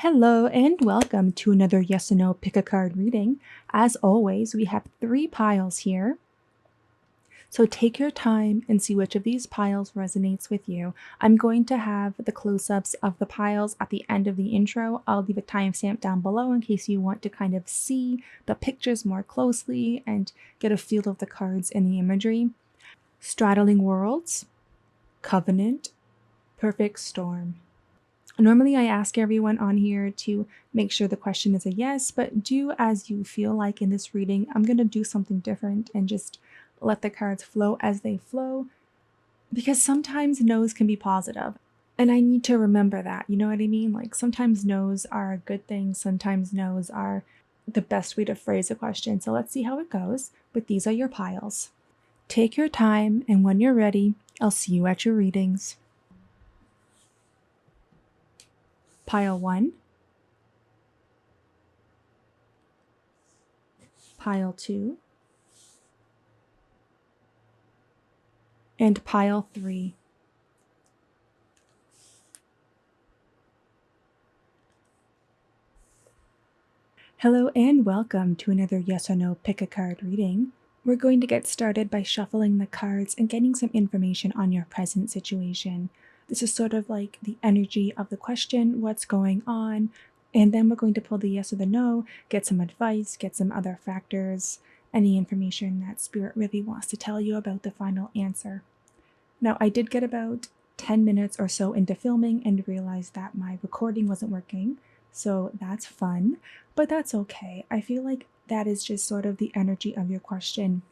Hello and welcome to another yes or no pick a card reading. As always, we have 3 piles here. So take your time and see which of these piles resonates with you. I'm going to have the close-ups of the piles at the end of the intro. I'll leave a timestamp down below in case you want to kind of see the pictures more closely and get a feel of the cards and the imagery. Straddling Worlds, Covenant, Perfect Storm. Normally, I ask everyone on here to make sure the question is a yes, but do as you feel like in this reading. I'm going to do something different and just let the cards flow as they flow, because sometimes no's can be positive, and I need to remember that, you know what I mean? Like sometimes no's are a good thing, sometimes no's are the best way to phrase a question. So let's see how it goes, but these are your piles. Take your time, and when you're ready, I'll see you at your readings. Pile 1, Pile 2, and Pile 3. Hello and welcome to another yes or no pick a card reading. We're going to get started by shuffling the cards and getting some information on your present situation. This is sort of like the energy of the question, what's going on, and then we're going to pull the yes or the no, get some advice, get some other factors, any information that Spirit really wants to tell you about the final answer. Now, I did get about 10 minutes or so into filming and realized that my recording wasn't working, so that's fun, but that's okay. I feel like that is just sort of the energy of your question,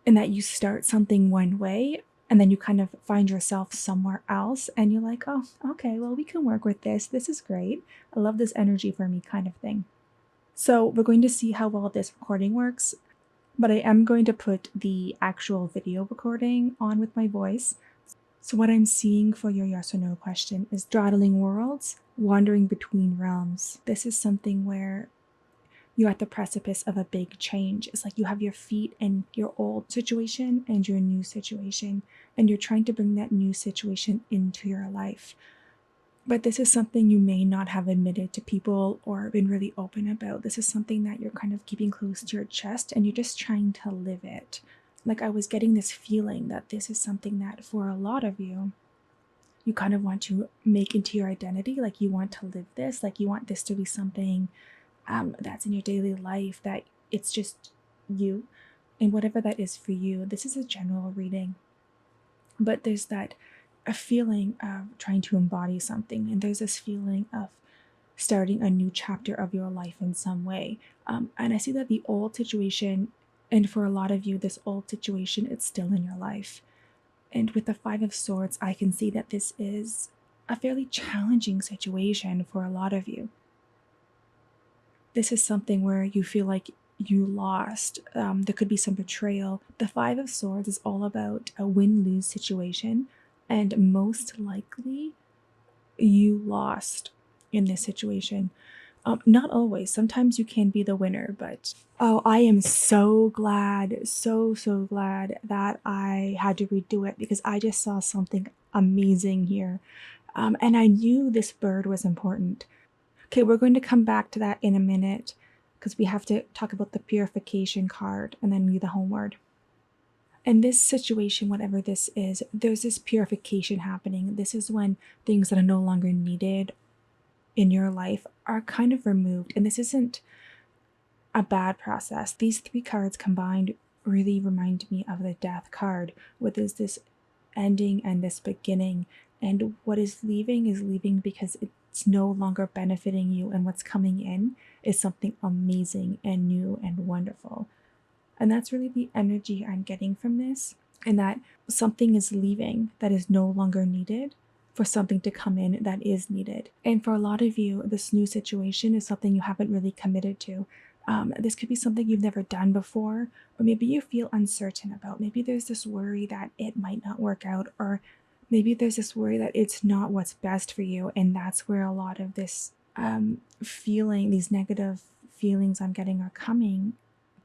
and that you start something one way and then you kind of find yourself somewhere else and you're like, oh, okay, well, we can work with this. This is great. I love this energy for me kind of thing. So we're going to see how well this recording works, but I am going to put the actual video recording on with my voice. So what I'm seeing for your yes or no question is straddling worlds, wandering between realms. This is something where you're at the precipice of a big change. It's like you have your feet in your old situation and your new situation, and you're trying to bring that new situation into your life. But this is something you may not have admitted to people or been really open about. This is something that you're kind of keeping close to your chest and you're just trying to live it. Like I was getting this feeling that this is something that for a lot of you, you kind of want to make into your identity. Like you want to live this, like you want this to be something that's in your daily life, that it's just you, and whatever that is for you. This is a general reading, but there's that a feeling of trying to embody something, and there's this feeling of starting a new chapter of your life in some way. And I see that the old situation, and for a lot of you, this old situation, it's still in your life. And with the 5 of Swords, I can see that this is a fairly challenging situation for a lot of you. This is something where you feel like you lost. There could be some betrayal. The 5 of Swords is all about a win-lose situation, and most likely you lost in this situation. Not always. Sometimes you can be the winner, but oh, I am so glad, so glad that I had to redo it, because I just saw something amazing here. And I knew this bird was important. Okay, we're going to come back to that in a minute because we have to talk about the purification card and then read the home word. In this situation, whatever this is, there's this purification happening. This is when things that are no longer needed in your life are kind of removed. And this isn't a bad process. These 3 cards combined really remind me of the Death card, where there's this ending and this beginning. And what is leaving because it's no longer benefiting you, and what's coming in is something amazing and new and wonderful. And that's really the energy I'm getting from this, and that something is leaving that is no longer needed for something to come in that is needed. And for a lot of you, this new situation is something you haven't really committed to. This could be something you've never done before, or maybe you feel uncertain about. Maybe there's this worry that it might not work out, or maybe there's this worry that it's not what's best for you, and that's where a lot of this feeling, these negative feelings I'm getting are coming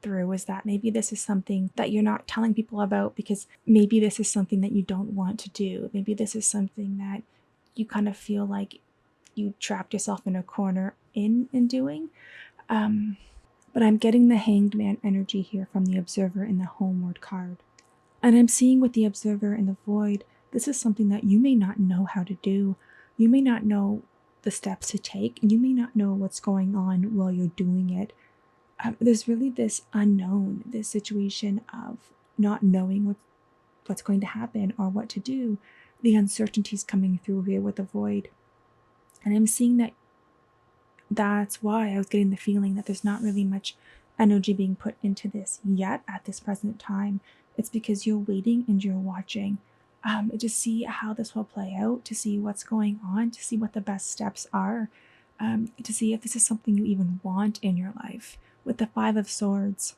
through, is that maybe this is something that you're not telling people about because maybe this is something that you don't want to do. Maybe this is something that you kind of feel like you trapped yourself in a corner in doing. But I'm getting the Hanged Man energy here from the Observer in the Homeward card. And I'm seeing with the Observer in the Void, this is something that you may not know how to do. You may not know the steps to take, and you may not know what's going on while you're doing it. There's really this unknown, this situation of not knowing what's going to happen or what to do. The uncertainty's coming through here with the Void. And I'm seeing that that's why I was getting the feeling that there's not really much energy being put into this yet at this present time. It's because you're waiting and you're watching to see how this will play out, to see what's going on, to see what the best steps are, to see if this is something you even want in your life. With the Five of Swords,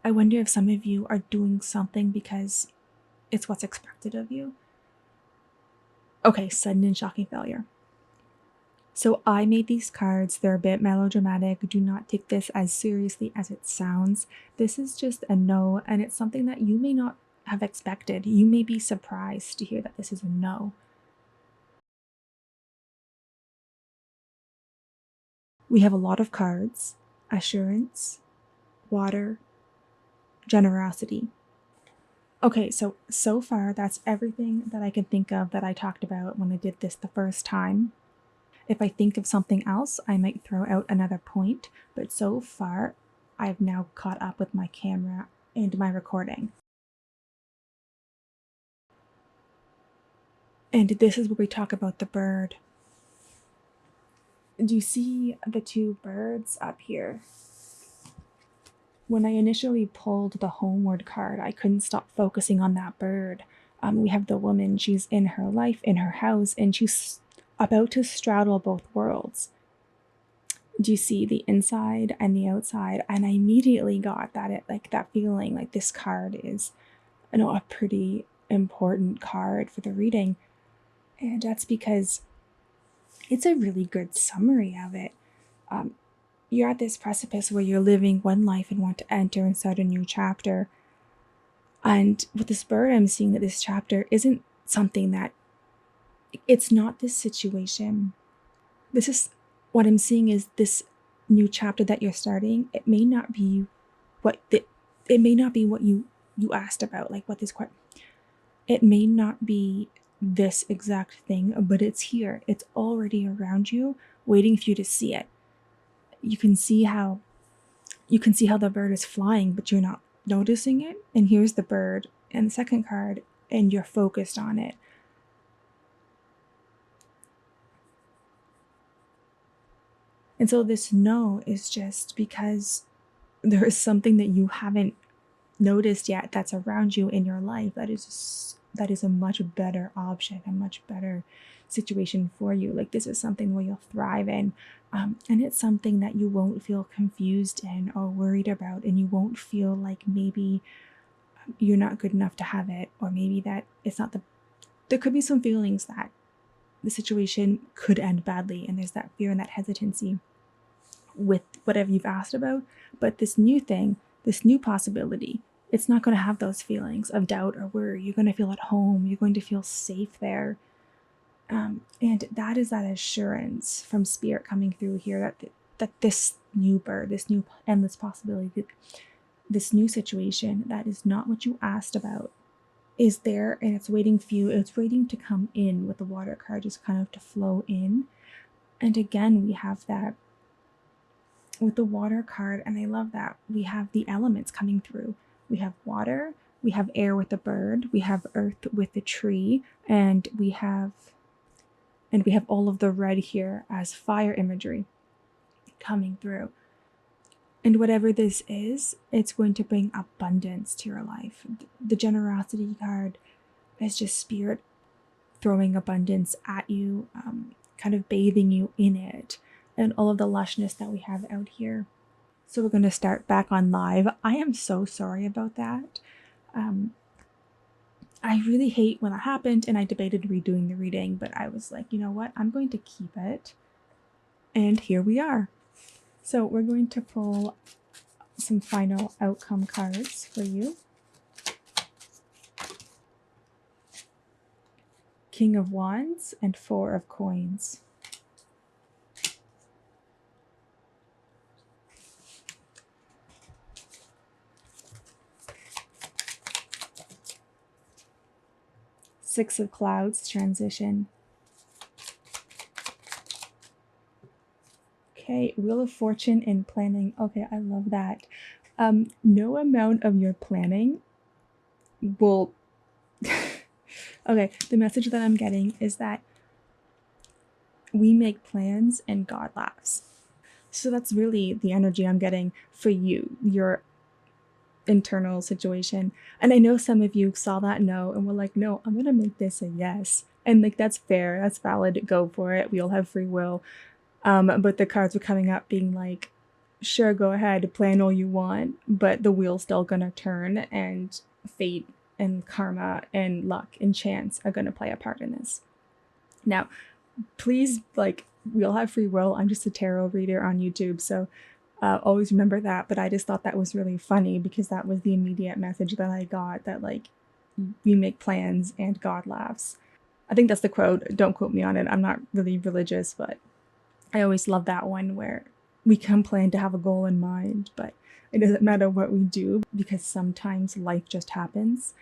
I wonder if some of you are doing something because it's what's expected of you. Okay, sudden and shocking failure. So I made these cards. They're a bit melodramatic. Do not take this as seriously as it sounds. This is just a no, and it's something that you may not have expected. You may be surprised to hear that this is a no. We have a lot of cards: assurance, water, generosity. Okay, so far that's everything that I can think of that I talked about when I did this the first time. If I think of something else, I might throw out another point, but so far, I've now caught up with my camera and my recording. And this is where we talk about the bird. Do you see the two birds up here? When I initially pulled the Homeward card, I couldn't stop focusing on that bird. We have the woman, she's in her life, in her house, and she's about to straddle both worlds. Do you see the inside and the outside? And I immediately got that feeling like this card is, a pretty important card for the reading. And that's because it's a really good summary of it. You're at this precipice where you're living one life and want to enter and start a new chapter. And with this bird, I'm seeing that this chapter isn't something that, it's not this situation. This is what I'm seeing is this new chapter that you're starting. It may not be what you asked about, like what this question. It may not be this exact thing, but it's here. It's already around you, waiting for you to see it. You can see how the bird is flying, but you're not noticing it. And here's the bird and the second card, and you're focused on it. And so this no is just because there is something that you haven't noticed yet that's around you in your life that is a much better option, a much better situation for you. Like this is something where you'll thrive in, and it's something that you won't feel confused in or worried about, and you won't feel like maybe you're not good enough to have it, or maybe that it's not there could be some feelings that the situation could end badly, and there's that fear and that hesitancy with whatever you've asked about. But this new thing, this new possibility, it's not going to have those feelings of doubt or worry. You're going to feel at home. You're going to feel safe there. And that is that assurance from Spirit coming through here that this new bird, this new endless possibility, this new situation that is not what you asked about is there, and it's waiting for you. It's waiting to come in with the water card, just kind of to flow in. And again, we have that with the water card, and I love that we have the elements coming through. We have water, we have air with the bird, we have earth with the tree, and we have all of the red here as fire imagery coming through. And whatever this is, it's going to bring abundance to your life. The generosity card is just Spirit throwing abundance at you, kind of bathing you in it, and all of the lushness that we have out here. So we're going to start back on live. I am so sorry about that. I really hate when that happened, and I debated redoing the reading, but I was like, you know what? I'm going to keep it. And here we are. So we're going to pull some final outcome cards for you. King of Wands and Four of Coins. Six of Clouds, transition. Okay, Wheel of Fortune and planning. Okay, I love that. No amount of your planning will... Okay, the message that I'm getting is that we make plans and God laughs. So that's really the energy I'm getting for you, your internal situation. And I know some of you saw that no and were like, no, I'm gonna make this a yes. And like, that's fair, that's valid, go for it. We all have free will. But the cards were coming up being like, sure, go ahead, plan all you want, but the wheel's still gonna turn, and fate and karma and luck and chance are gonna play a part in this. Now, please, like, we all have free will. I'm just a tarot reader on YouTube, so always remember that. But I just thought that was really funny because that was the immediate message that I got, that like, we make plans and God laughs. I think that's the quote. Don't quote me on it. I'm not really religious, but I always love that one where we can plan to have a goal in mind, but it doesn't matter what we do because sometimes life just happens.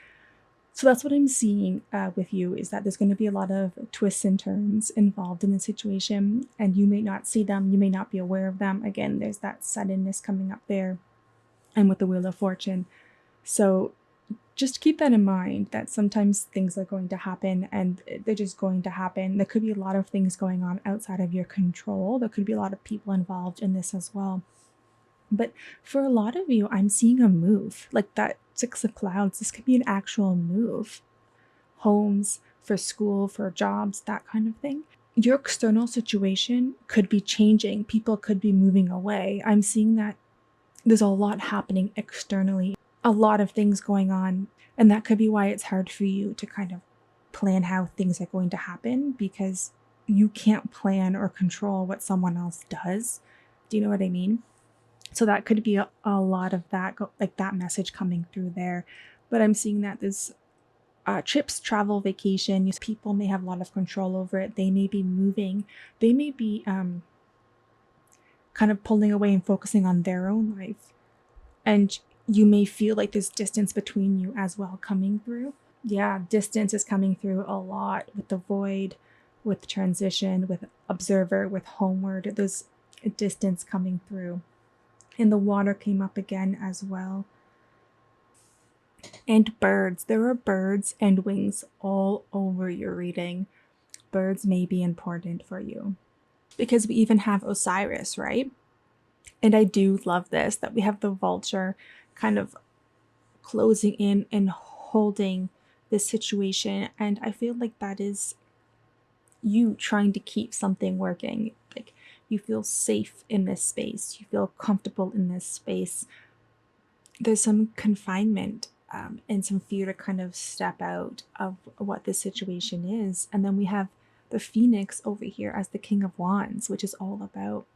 So that's what I'm seeing with you, is that there's going to be a lot of twists and turns involved in the situation, and you may not see them, you may not be aware of them. Again, there's that suddenness coming up there, and with the Wheel of Fortune. So just keep that in mind, that sometimes things are going to happen and they're just going to happen. There could be a lot of things going on outside of your control. There could be a lot of people involved in this as well. But for a lot of you, I'm seeing a move, like that Six of Clouds. This could be an actual move. Homes, for school, for jobs, that kind of thing. Your external situation could be changing. People could be moving away. I'm seeing that there's a lot happening externally, a lot of things going on. And that could be why it's hard for you to kind of plan how things are going to happen, because you can't plan or control what someone else does. Do you know what I mean? So that could be a lot of that, like that message coming through there. But I'm seeing that there's trips, travel, vacation. People may have a lot of control over it. They may be moving. They may be kind of pulling away and focusing on their own life. And you may feel like there's distance between you as well coming through. Yeah, distance is coming through a lot with the void, with transition, with observer, with homeward. There's a distance coming through. And the water came up again as well. And birds. There are birds and wings all over your reading. Birds may be important for you, because we even have Osiris, right? And I do love this, that we have the vulture kind of closing in and holding this situation. And I feel like that is you trying to keep something working. Like, you feel safe in this space. You feel comfortable in this space. There's some confinement and some fear to kind of step out of what this situation is. And then we have the Phoenix over here as the King of Wands, which is all about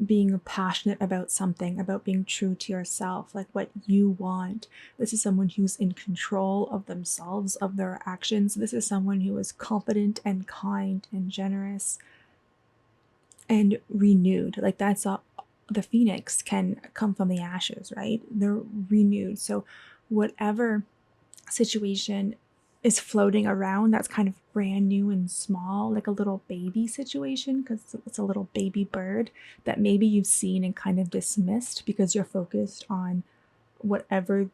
being passionate about something, about being true to yourself, like what you want. This is someone who's in control of themselves, of their actions. This is someone who is confident and kind and generous and renewed. Like, that's all. The Phoenix can come from the ashes, right? They're renewed. So whatever situation is floating around that's kind of brand new and small, like a little baby situation, because it's a little baby bird that maybe you've seen and kind of dismissed because you're focused on whatever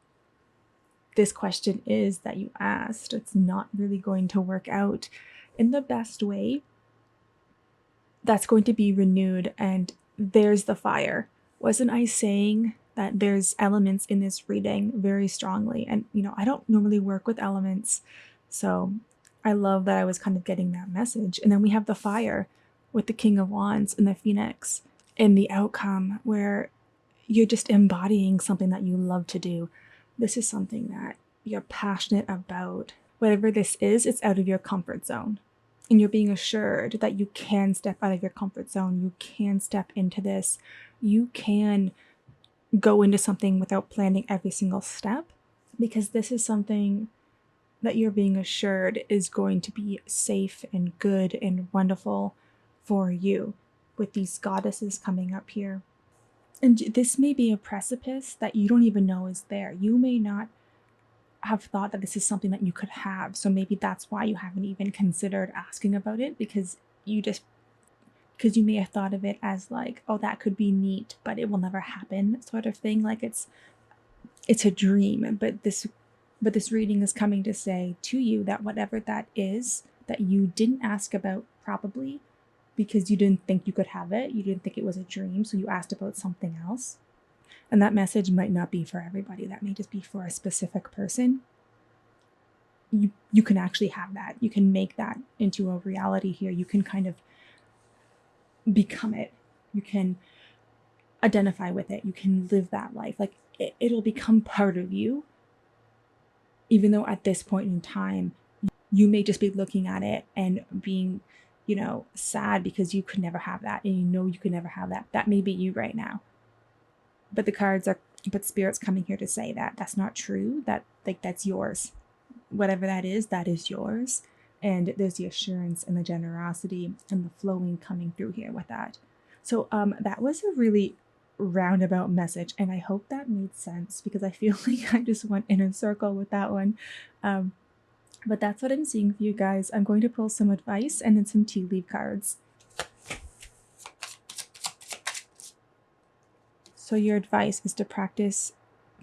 this question is that you asked. It's not really going to work out in the best way. That's going to be renewed, and there's the fire. Wasn't I saying that there's elements in this reading very strongly? And, you know, I don't normally work with elements, so I love that I was kind of getting that message. And then we have the fire with the King of Wands and the Phoenix in the outcome, where you're just embodying something that you love to do. This is something that you're passionate about. Whatever this is, it's out of your comfort zone. And you're being assured that you can step out of your comfort zone. You can step into this. You can go into something without planning every single step, because this is something that you're being assured is going to be safe and good and wonderful for you, with these goddesses coming up here. And this may be a precipice that you don't even know is there. You may not have thought that this is something that you could have. So maybe that's why you haven't even considered asking about it, because you may have thought of it as like, oh, that could be neat, but it will never happen, sort of thing. Like it's a dream. But this reading is coming to say to you that whatever that is that you didn't ask about, probably because you didn't think you could have it, you didn't think it was a dream, so you asked about something else. And that message might not be for everybody. That may just be for a specific person. You can actually have that. You can make that into a reality here. You can kind of become it. You can identify with it. You can live that life. Like it'll become part of you. Even though at this point in time, you may just be looking at it and being, sad because you could never have that. And you could never have that. That may be you right now. But Spirit's coming here to say that that's not true. That's yours. Whatever that is yours. And there's the assurance and the generosity and the flowing coming through here with that. So that was a really roundabout message, and I hope that made sense, because I feel like I just went in a circle with that one. But that's what I'm seeing for you guys. I'm going to pull some advice and then some tea leaf cards. So your advice is to practice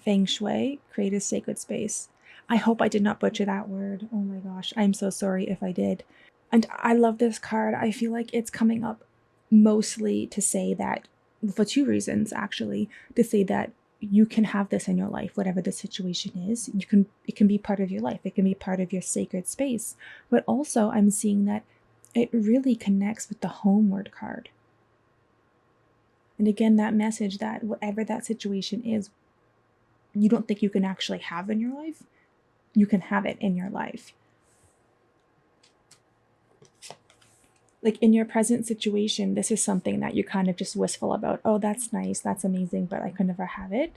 feng shui, create a sacred space. I hope I did not butcher that word. Oh my gosh, I'm so sorry if I did. And I love this card. I feel like it's coming up mostly to say that, for two reasons actually, to say that you can have this in your life, whatever the situation is. It can be part of your life. It can be part of your sacred space. But also I'm seeing that it really connects with the homeward card. And again, that message that whatever that situation is, you don't think you can actually have in your life, you can have it in your life. Like in your present situation, this is something that you're kind of just wistful about. Oh, that's nice, that's amazing, but I could never have it.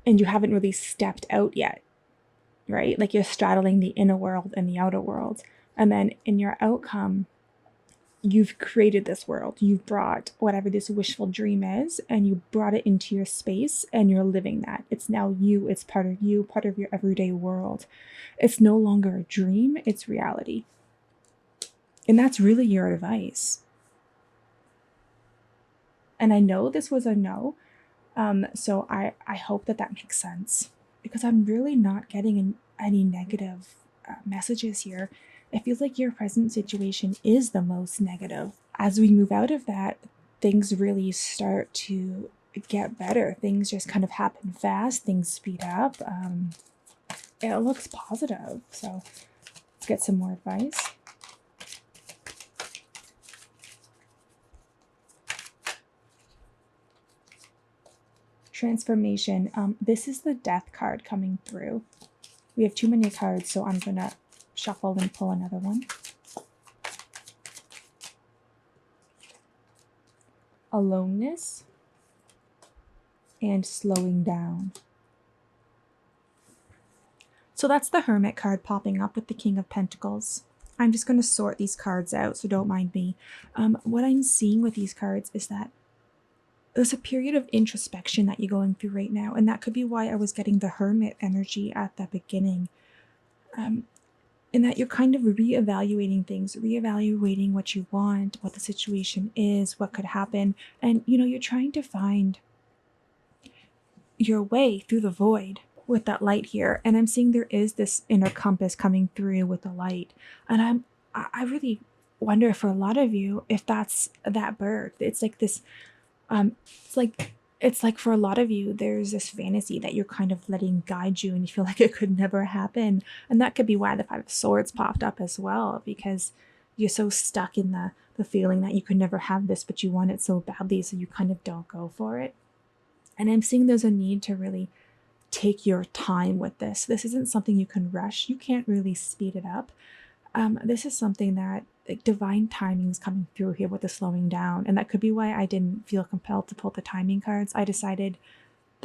And you haven't really stepped out yet, right? Like you're straddling the inner world and the outer world. And then in your outcome, you've created this world. You've brought whatever this wishful dream is, and you brought it into your space, and you're living that. It's now you. It's part of you, part of your everyday world. It's no longer a dream. It's reality. And that's really your advice. And I know this was a no. So I hope that makes sense, because I'm really not getting any negative messages here. It feels like your present situation is the most negative. As we move out of that, things really start to get better. Things just kind of happen fast. Things speed up. It looks positive. So let's get some more advice. Transformation. This is the Death card coming through. We have too many cards, so I'm going to shuffle and pull another one. Aloneness and slowing down. So that's the Hermit card popping up with the King of Pentacles. I'm just going to sort these cards out, so don't mind me. What I'm seeing with these cards is that there's a period of introspection that you're going through right now, and that could be why I was getting the Hermit energy at the beginning. In that you're kind of reevaluating things, reevaluating what you want, what the situation is, what could happen. And, you're trying to find your way through the void with that light here. And I'm seeing there is this inner compass coming through with the light. And I really wonder, for a lot of you, if that's that bird. It's like this, it's like for a lot of you, there's this fantasy that you're kind of letting guide you, and you feel like it could never happen. And that could be why the Five of Swords popped up as well, because you're so stuck in the feeling that you could never have this, but you want it so badly, so you kind of don't go for it. And I'm seeing there's a need to really take your time with this. This isn't something you can rush. You can't really speed it up. This is something that divine timing is coming through here with the slowing down. And that could be why I didn't feel compelled to pull the timing cards. I decided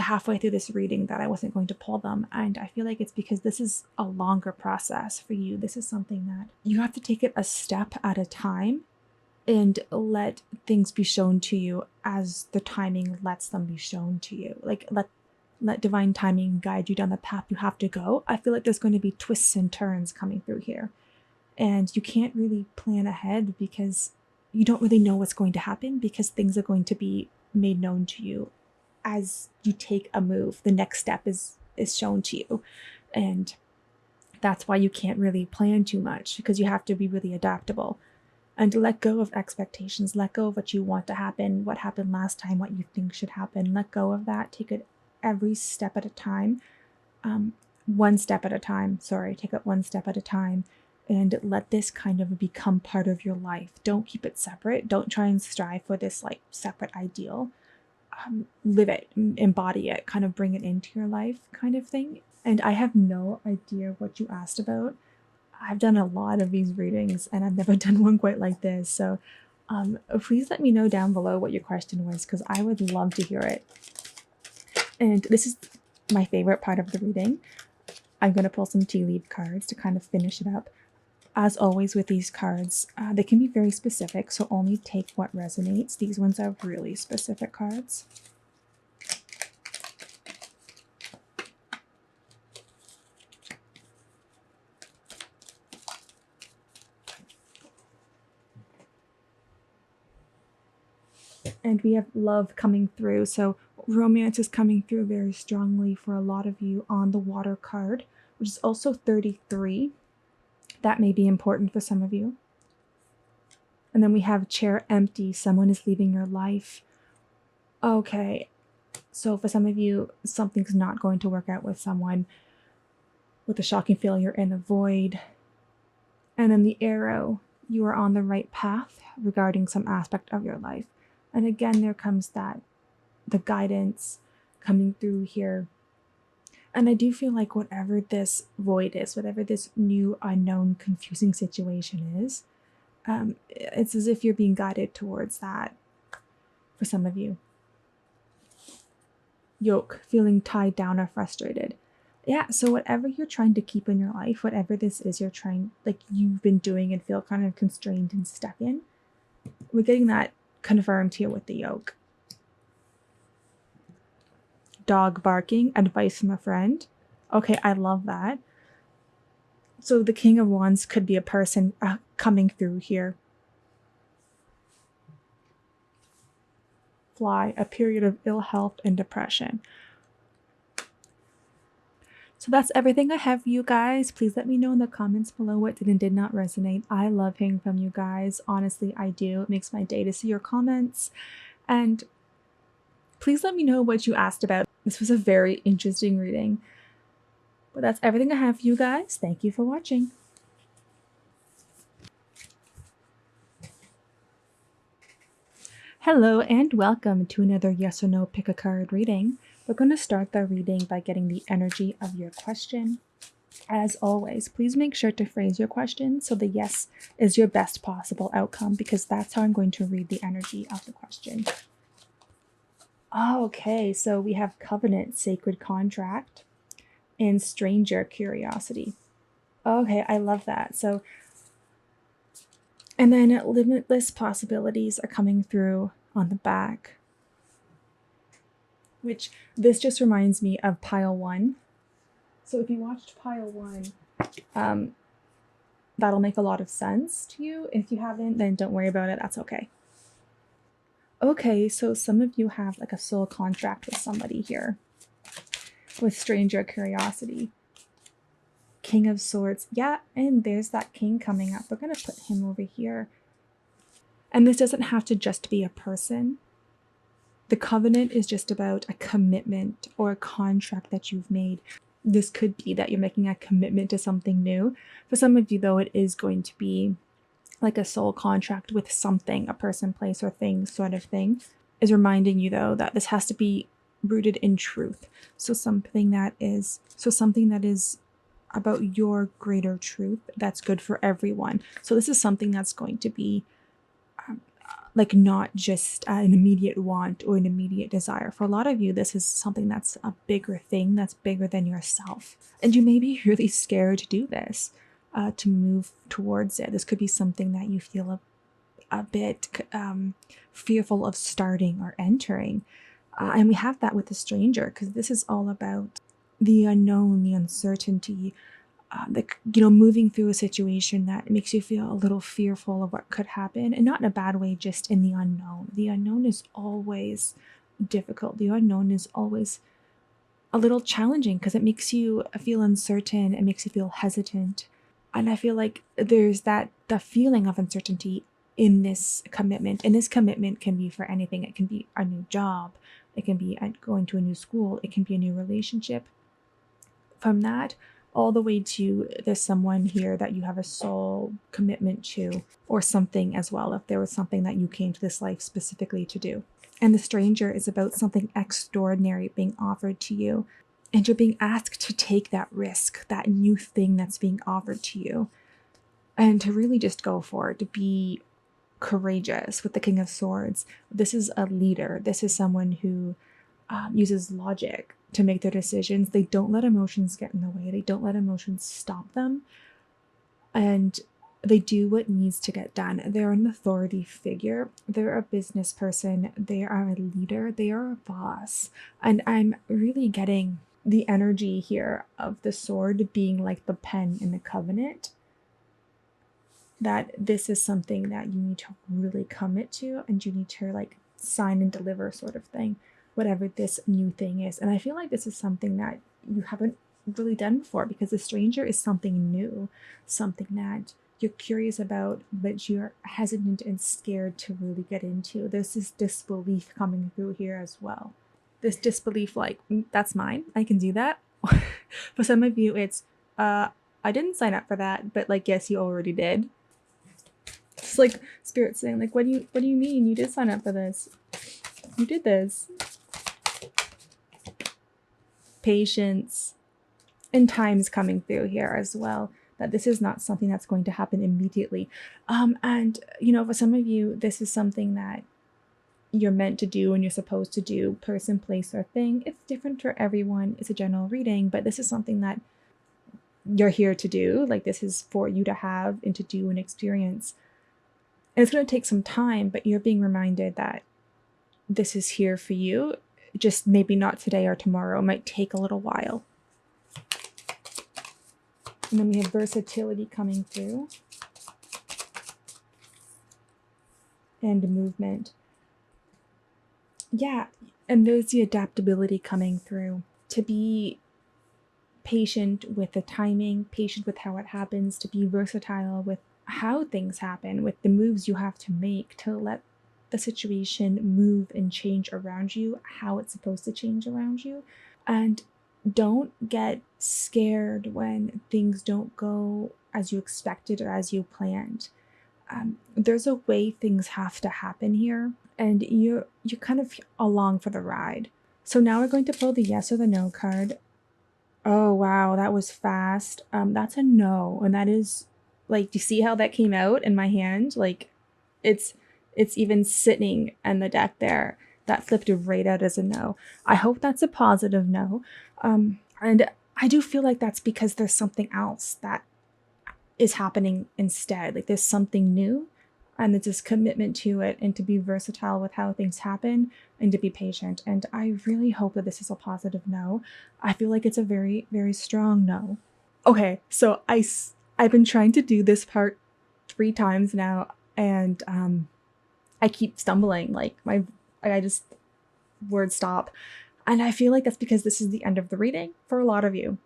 halfway through this reading that I wasn't going to pull them, and I feel like it's because this is a longer process for you. This is something that you have to take it a step at a time and let things be shown to you as the timing lets them be shown to you. Like let divine timing guide you down the path you have to go. I feel like there's going to be twists and turns coming through here, and you can't really plan ahead because you don't really know what's going to happen, because things are going to be made known to you as you take a move. The next step is shown to you, and that's why you can't really plan too much, because you have to be really adaptable and let go of expectations. Let go of what you want to happen, what happened last time, what you think should happen. Let go of that. Take it every step at a time, one step at a time. Sorry, take it one step at a time, and let this kind of become part of your life. Don't keep it separate. Don't try and strive for this like separate ideal. Live it, embody it, kind of bring it into your life, kind of thing. And I have no idea what you asked about. I've done a lot of these readings and I've never done one quite like this. So please let me know down below what your question was, because I would love to hear it. And this is my favorite part of the reading. I'm going to pull some tea leaf cards to kind of finish it up. As always with these cards, they can be very specific, so only take what resonates. These ones are really specific cards. And we have love coming through, so romance is coming through very strongly for a lot of you on the water card, which is also 33. That may be important for some of you. And then we have chair empty. Someone is leaving your life. Okay, so for some of you, something's not going to work out with someone, with a shocking failure in the void. And then the arrow, you are on the right path regarding some aspect of your life. And again, there comes that, the guidance coming through here. And I do feel like whatever this void is, whatever this new, unknown, confusing situation is, it's as if you're being guided towards that for some of you. Yoke, feeling tied down or frustrated. Yeah, so whatever you're trying to keep in your life, whatever this is you're trying, like you've been doing and feel kind of constrained and stuck in, we're getting that confirmed here with the yoke. Dog barking, advice from a friend. Okay, I love that. So the King of Wands could be a person coming through here. Fly, a period of ill health and depression. So that's everything I have for you guys. Please let me know in the comments below what did and did not resonate. I love hearing from you guys. Honestly, I do. It makes my day to see your comments. And please let me know what you asked about. This was a very interesting reading. But that's everything I have for you guys. Thank you for watching. Hello and welcome to another yes or no pick a card reading. We're going to start the reading by getting the energy of your question. As always, please make sure to phrase your question so the yes is your best possible outcome, because that's how I'm going to read the energy of the question. Okay, so we have covenant, sacred contract, and stranger curiosity. Okay, I love that. So, and then limitless possibilities are coming through on the back, which this just reminds me of pile 1. So if you watched pile 1, that'll make a lot of sense to you. If you haven't, then don't worry about it. That's okay. Okay, so some of you have like a soul contract with somebody here, with stranger curiosity. King of Swords. Yeah, and there's that king coming up. We're going to put him over here. And this doesn't have to just be a person. The covenant is just about a commitment or a contract that you've made. This could be that you're making a commitment to something new. For some of you, though, it is going to be like a soul contract with something, a person, place, or thing sort of thing, is reminding you, though, that this has to be rooted in truth. So something that is about your greater truth that's good for everyone. So this is something that's going to be like not just an immediate want or an immediate desire. For a lot of you, this is something that's a bigger thing, that's bigger than yourself. And you may be really scared to do this, to move towards it. This could be something that you feel a bit fearful of starting or entering. And we have that with the stranger, because this is all about the unknown, the uncertainty, moving through a situation that makes you feel a little fearful of what could happen, and not in a bad way, just in the unknown. The unknown is always difficult. The unknown is always a little challenging because it makes you feel uncertain. It makes you feel hesitant. And I feel like there's the feeling of uncertainty in this commitment. And this commitment can be for anything. It can be a new job. It can be going to a new school. It can be a new relationship. From that, all the way to there's someone here that you have a soul commitment to, or something as well, if there was something that you came to this life specifically to do. And the stranger is about something extraordinary being offered to you, and you're being asked to take that risk, that new thing that's being offered to you, and to really just go for it, to be courageous. With the King of Swords, this is a leader. This is someone who uses logic to make their decisions. They don't let emotions get in the way. They don't let emotions stop them. And they do what needs to get done. They're an authority figure. They're a business person. They are a leader. They are a boss. And I'm really getting the energy here of the sword being like the pen in the covenant. That this is something that you need to really commit to, and you need to like sign and deliver, sort of thing, whatever this new thing is. And I feel like this is something that you haven't really done before, because the stranger is something new, something that you're curious about, but you're hesitant and scared to really get into. There's this disbelief coming through here as well. This disbelief, like, that's mine, I can do that. For some of you, it's, I didn't sign up for that, but like, yes, you already did. It's like Spirit saying, like, what do you mean? You did sign up for this. You did this. Patience and time's coming through here as well. That this is not something that's going to happen immediately. And for some of you, this is something that you're meant to do and you're supposed to do, person, place, or thing. It's different for everyone. It's a general reading, but this is something that you're here to do. Like, this is for you to have and to do and experience. And it's going to take some time, but you're being reminded that this is here for you. Just maybe not today or tomorrow. It might take a little while. And then we have versatility coming through. And movement. Yeah, and there's the adaptability coming through. To be patient with the timing, patient with how it happens, to be versatile with how things happen, with the moves you have to make to let the situation move and change around you, how it's supposed to change around you. And don't get scared when things don't go as you expected or as you planned. There's a way things have to happen here, and you're kind of along for the ride. So now we're going to pull the yes or the no card. Oh, wow, that was fast. That's a no, and that is, like, do you see how that came out in my hand? Like, it's even sitting in the deck there. That flipped right out as a no. I hope that's a positive no. And I do feel like that's because there's something else that is happening instead. Like, there's something new, and it's this commitment to it, and to be versatile with how things happen, and to be patient. And I really hope that this is a positive no. I feel like it's a very, very strong no. Okay, so I've been trying to do this part 3 times now, and I keep stumbling. Like, I just words stop. And I feel like that's because this is the end of the reading for a lot of you.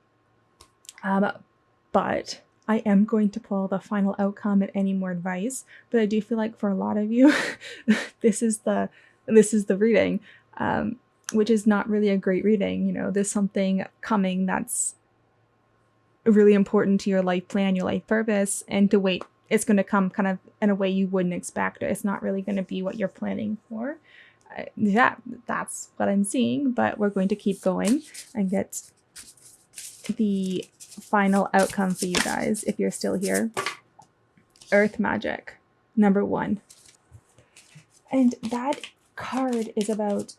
But I am going to pull the final outcome and any more advice. But I do feel like for a lot of you, this is the reading, which is not really a great reading. There's something coming that's really important to your life plan, your life purpose, and to wait. It's going to come kind of in a way you wouldn't expect. It's not really going to be what you're planning for. Yeah, that's what I'm seeing, but we're going to keep going and get the final outcome for you guys if you're still here. Earth magic, number 1. And that card is about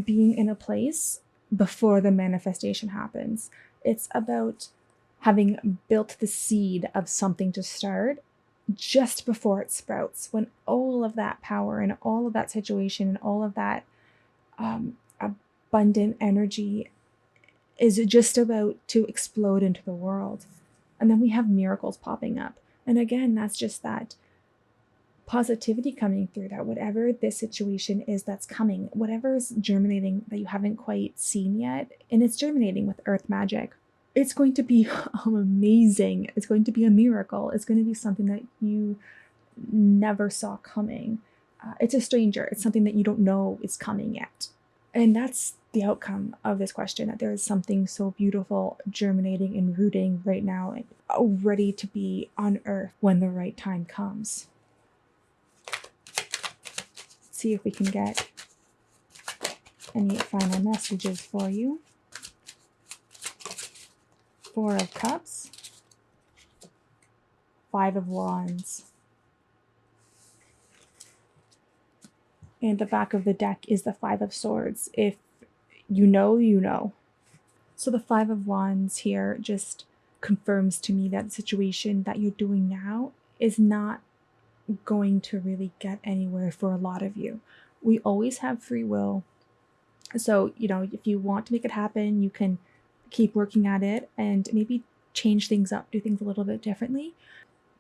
being in a place before the manifestation happens. It's about having built the seed of something to start just before it sprouts, when all of that power and all of that situation and all of that abundant energy is just about to explode into the world. And then we have miracles popping up. And again, that's just that positivity coming through, that whatever this situation is that's coming, whatever is germinating that you haven't quite seen yet, and it's germinating with earth magic, it's going to be amazing. It's going to be a miracle. It's going to be something that you never saw coming. It's a stranger. It's something that you don't know is coming yet. And that's the outcome of this question, that there is something so beautiful germinating and rooting right now, ready to be on earth when the right time comes. See if we can get any final messages for you. 4 of Cups, 5 of Wands, and the back of the deck is the 5 of Swords. If you know, you know. So the 5 of Wands here just confirms to me that the situation that you're doing now is not going to really get anywhere for a lot of you. We always have free will. So, if you want to make it happen, you can keep working at it and maybe change things up, do things a little bit differently.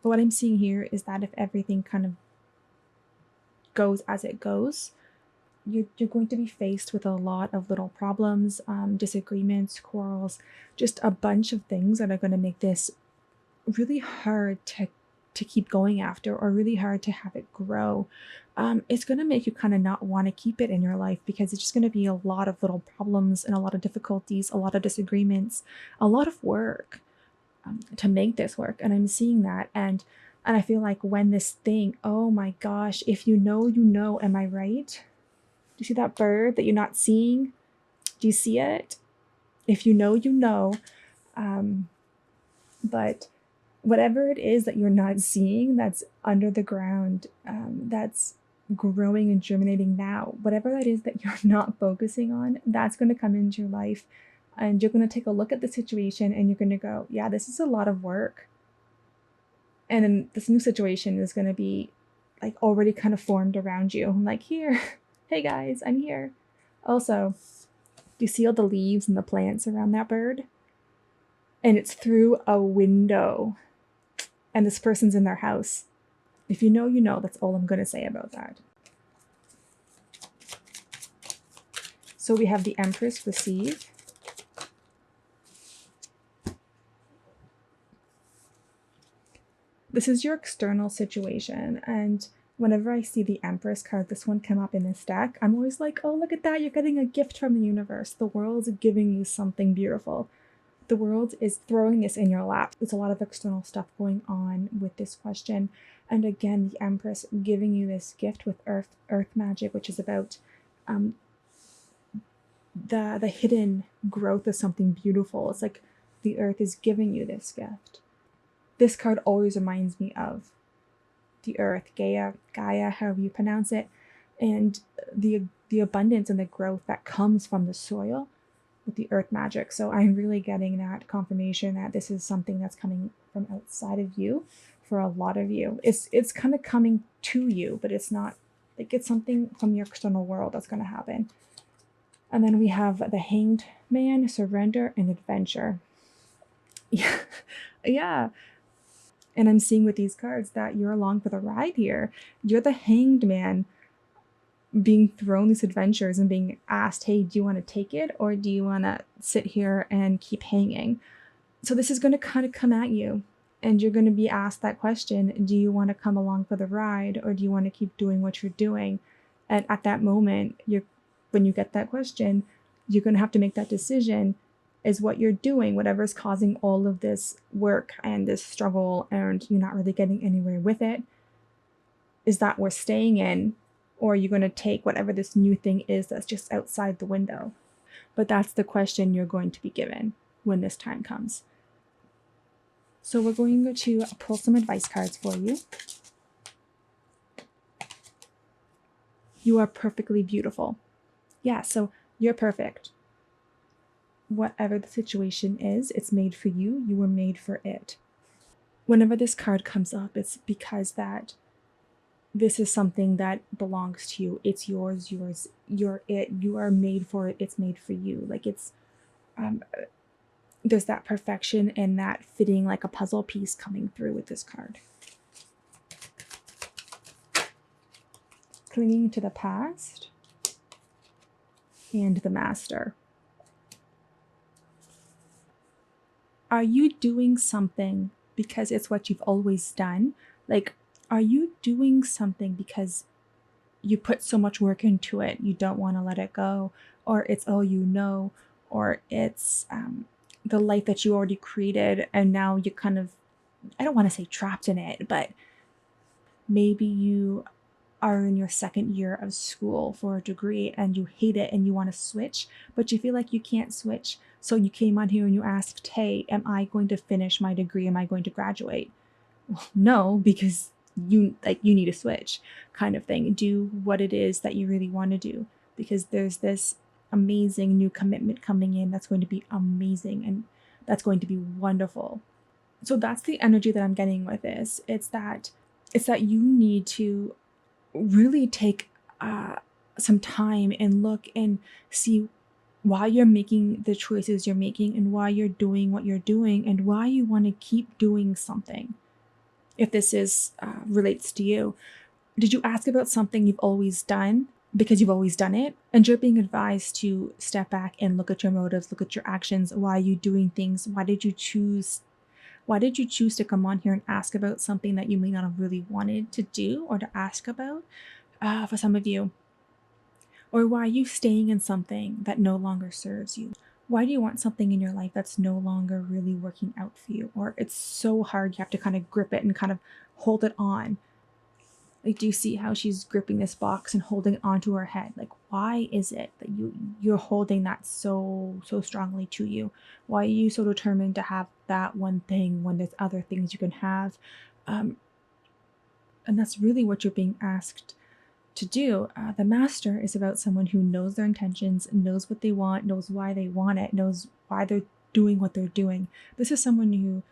But what I'm seeing here is that if everything kind of goes as it goes, you're going to be faced with a lot of little problems, disagreements, quarrels, just a bunch of things that are going to make this really hard to keep going after, or really hard to have it grow. It's going to make you kind of not want to keep it in your life, because it's just going to be a lot of little problems and a lot of difficulties, a lot of disagreements, a lot of work to make this work. And I'm seeing that. And I feel like when this thing, oh my gosh, if you know, you know, am I right? Do you see that bird that you're not seeing? Do you see it? If you know, you know. But whatever it is that you're not seeing, that's under the ground, that's growing and germinating now, whatever that is that you're not focusing on, that's going to come into your life. And you're going to take a look at the situation and you're going to go, yeah, this is a lot of work. And then this new situation is going to be like already kind of formed around you. I'm like, here, hey guys, I'm here. Also, do you see all the leaves and the plants around that bird? And it's through a window. And this person's in their house. If you know, you know. That's all I'm going to say about that. So we have the Empress receive. This is your external situation. And whenever I see the Empress card, this one come up in this deck, I'm always like, oh, look at that. You're getting a gift from the universe. The world's giving you something beautiful. The world is throwing this in your lap. There's a lot of external stuff going on with this question. And again, the Empress giving you this gift with earth magic, which is about the hidden growth of something beautiful. It's like the earth is giving you this gift. This card always reminds me of the earth, Gaia, however you pronounce it, and the abundance and the growth that comes from the soil with the earth magic. So I'm really getting that confirmation that this is something that's coming from outside of you for a lot of you. It's kind of coming to you, but it's not like it's something from your external world that's going to happen. And then we have the Hanged Man, surrender, and adventure. Yeah. And I'm seeing with these cards that you're along for the ride here. You're the Hanged Man, being thrown these adventures and being asked, hey, do you want to take it, or do you want to sit here and keep hanging? So this is going to kind of come at you, and you're going to be asked that question, do you want to come along for the ride, or do you want to keep doing what you're doing? And at that moment, when you get that question, you're going to have to make that decision. Is what you're doing, whatever's causing all of this work and this struggle, and you're not really getting anywhere with it, is that worth staying in? Or are you going to take whatever this new thing is that's just outside the window? But that's the question you're going to be given when this time comes. So we're going to pull some advice cards for you. You are perfectly beautiful. Yeah, so you're perfect. Whatever the situation is, it's made for you. You were made for it. Whenever this card comes up, it's because that this is something that belongs to you. It's yours, you're it. You are made for it. It's made for you. Like it's, there's that perfection and that fitting like a puzzle piece coming through with this card. Clinging to the past and the master. Are you doing something because it's what you've always done? Like, are you doing something because you put so much work into it, you don't want to let it go, or it's all you know, or it's the life that you already created and now you kind of, I don't want to say trapped in it, but maybe you are in your second year of school for a degree and you hate it and you want to switch, but you feel like you can't switch. So you came on here and you asked, hey, am I going to finish my degree? Am I going to graduate? Well, no, because you need to switch kind of thing. Do what it is that you really want to do, because there's this amazing new commitment coming in that's going to be amazing and that's going to be wonderful. So that's the energy that I'm getting with this. It's that you need to really take some time and look and see why you're making the choices you're making and why you're doing what you're doing and why you want to keep doing something. If this is relates to you, did you ask about something you've always done because you've always done it? And you're being advised to step back and look at your motives, look at your actions. Why are you doing things? Why did you choose to come on here and ask about something that you may not have really wanted to do or to ask about for some of you? Or why are you staying in something that no longer serves you? Why do you want something in your life that's no longer really working out for you? Or it's so hard you have to kind of grip it and kind of hold it on. Like, do you see how she's gripping this box and holding it onto her head? Like, why is it that you're holding that so strongly to you? Why are you so determined to have that one thing when there's other things you can have? And that's really what you're being asked to do. The master is about someone who knows their intentions, knows what they want, knows why they want it, knows why they're doing what they're doing. This is someone who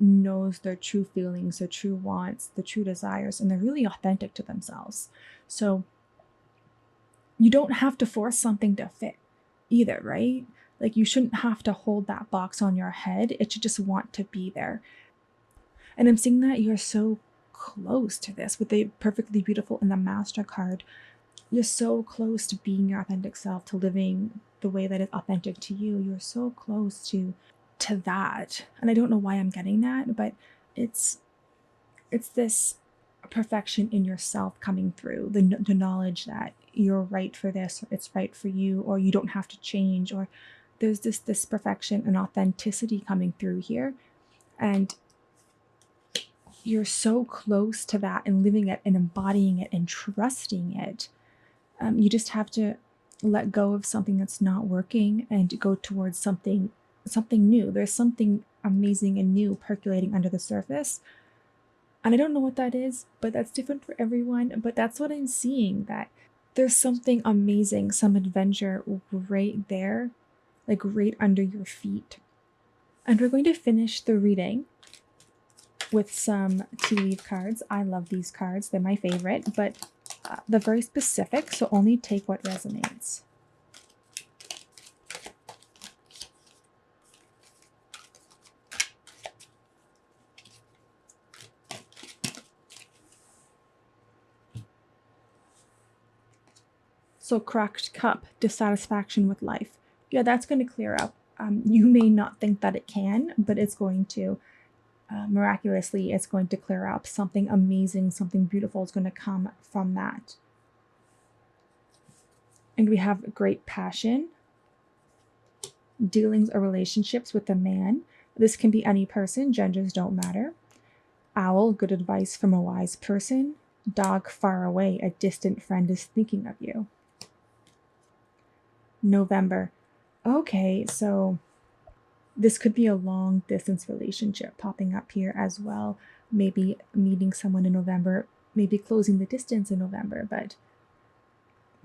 knows their true feelings, their true wants, their true desires, and they're really authentic to themselves. So you don't have to force something to fit either, right? Like, you shouldn't have to hold that box on your head. It should just want to be there. And I'm seeing that you're so close to this with the perfectly beautiful and the master card. You're so close to being your authentic self, to living the way that is authentic to you. You're so close to that. And I don't know why I'm getting that, but it's this perfection in yourself coming through, the knowledge that you're right for this, or it's right for you, or you don't have to change, or there's this perfection and authenticity coming through here. And you're so close to that and living it and embodying it and trusting it. You just have to let go of something that's not working and go towards something new. There's something amazing and new percolating under the surface. And I don't know what that is, but that's different for everyone. But that's what I'm seeing, that there's something amazing, some adventure right there, like right under your feet. And we're going to finish the reading with some tea leaf cards. I love these cards. They're my favorite, but they're very specific, so only take what resonates. So cracked cup, dissatisfaction with life. Yeah, that's going to clear up. You may not think that it can, but it's going to. Miraculously, it's going to clear up. Something amazing, something beautiful is going to come from that. And we have great passion, dealings or relationships with a man. This can be any person, genders don't matter. Owl, good advice from a wise person. Dog, far away, a distant friend is thinking of you. November. Okay, so this could be a long distance relationship popping up here as well. Maybe meeting someone in November, maybe closing the distance in November, but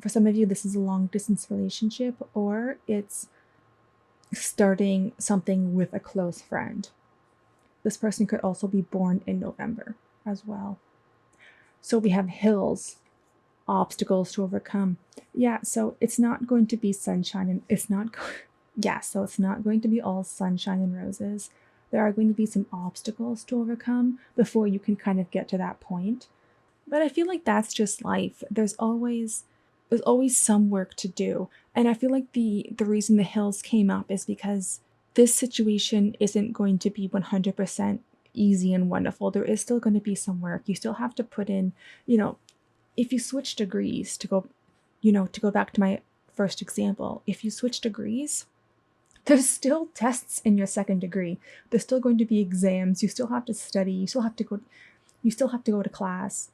For some of you, this is a long distance relationship, or it's starting something with a close friend. This person could also be born in November as well. So we have hills, obstacles to overcome. Yeah, so it's not going to be sunshine, and it's not going to be all sunshine and roses. There are going to be some obstacles to overcome before you can kind of get to that point. But I feel like that's just life. There's always some work to do. And I feel like the reason the hills came up is because this situation isn't going to be 100% easy and wonderful. There is still going to be some work. You still have to put in, if you switch degrees to go back to my first example, if you switch degrees, there's still tests in your second degree. There's still going to be exams. You still have to study. You still have to go to class.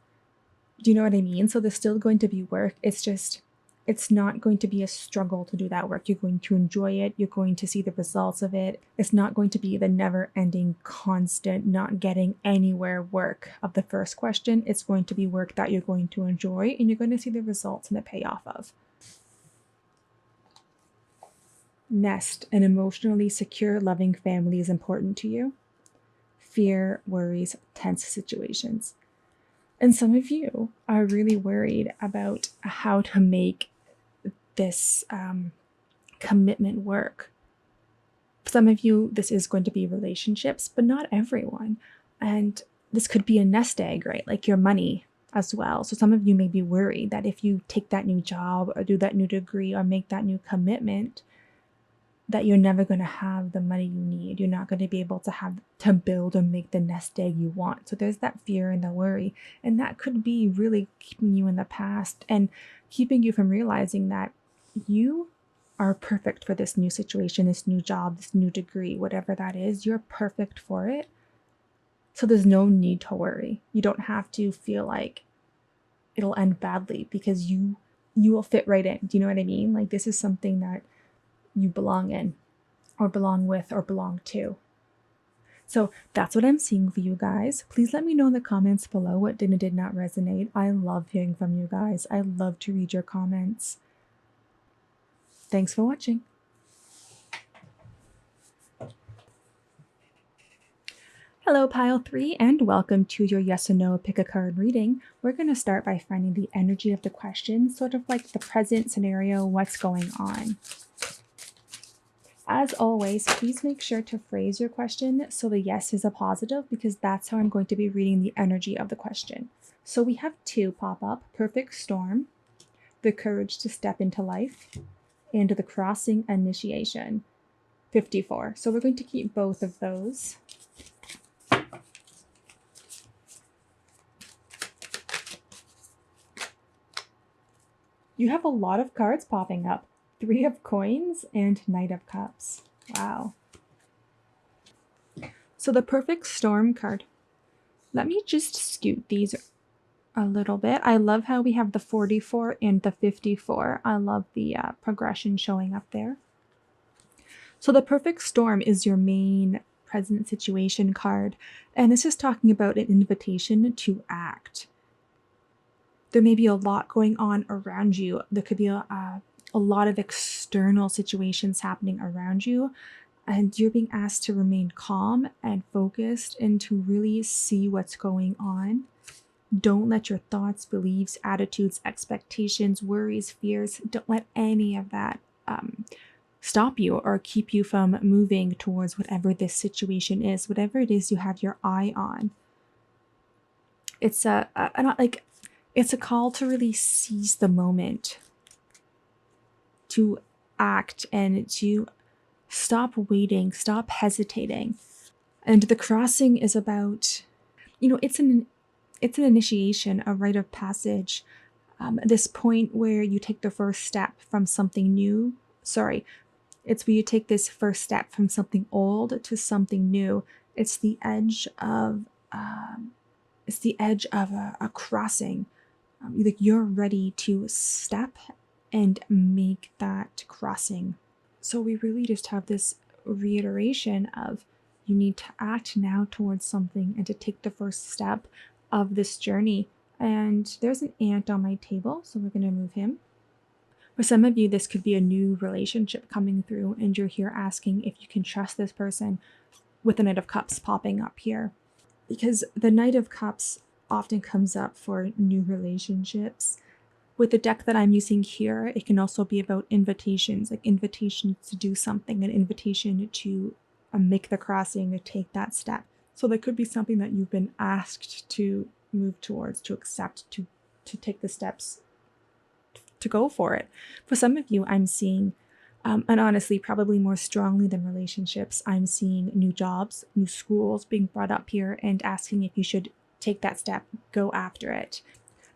Do you know what I mean? So there's still going to be work. It's not going to be a struggle to do that work. You're going to enjoy it. You're going to see the results of it. It's not going to be the never-ending, constant, not getting anywhere work of the first question. It's going to be work that you're going to enjoy, and you're going to see the results and the payoff of. Nest, an emotionally secure, loving family is important to you. Fear, worries, tense situations. And some of you are really worried about how to make this commitment work. Some of you, this is going to be relationships, but not everyone. And this could be a nest egg, right? Like your money as well. So some of you may be worried that if you take that new job or do that new degree or make that new commitment, that you're never going to have the money you need. You're not going to be able to build or make the nest egg you want. So there's that fear and the worry. And that could be really keeping you in the past and keeping you from realizing that you are perfect for this new situation, this new job, this new degree, whatever that is. You're perfect for it. So there's no need to worry. You don't have to feel like it'll end badly because you will fit right in. Do you know what I mean? Like this is something that you belong in or belong with or belong to. So that's what I'm seeing for you guys. Please let me know in the comments below what did and did not resonate. I love hearing from you guys. I love to read your comments. Thanks for watching. Hello, Pile 3, and welcome to your yes or no pick a card reading. We're going to start by finding the energy of the question, sort of like the present scenario, what's going on. As always, please make sure to phrase your question so the yes is a positive, because that's how I'm going to be reading the energy of the question. So we have two pop up: Perfect Storm, the courage to step into life, and the crossing initiation, 54. So we're going to keep both of those. You have a lot of cards popping up. 3 of Coins and Knight of Cups. Wow. So the Perfect Storm card. Let me just scoot these a little bit. I love how we have the 44 and the 54. I love the progression showing up there. So the Perfect Storm is your main present situation card. And this is talking about an invitation to act. There may be a lot going on around you. There could be a lot of external situations happening around you, and you're being asked to remain calm and focused and to really see what's going on. Don't let your thoughts, beliefs, attitudes, expectations, worries, fears, don't let any of that stop you or keep you from moving towards whatever this situation is, whatever it is you have your eye on. It's it's a call to really seize the moment, to act and to stop waiting, stop hesitating. And the crossing is about, it's an initiation, a rite of passage, this point where you take the first step from something new. It's where you take this first step from something old to something new. It's the edge of a crossing. Like you're ready to step and make that crossing. So we really just have this reiteration of you need to act now towards something and to take the first step of this journey. And there's an ant on my table, so we're going to move him. For some of you, this could be a new relationship coming through, and you're here asking if you can trust this person, with the Knight of Cups popping up here. Because the Knight of Cups often comes up for new relationships. With the deck that I'm using here, it can also be about invitations, like invitations to do something, an invitation to make the crossing, to take that step. So there could be something that you've been asked to move towards, to accept, to take the steps to go for it. For some of you, I'm seeing, and honestly, probably more strongly than relationships, I'm seeing new jobs, new schools being brought up here and asking if you should take that step, go after it.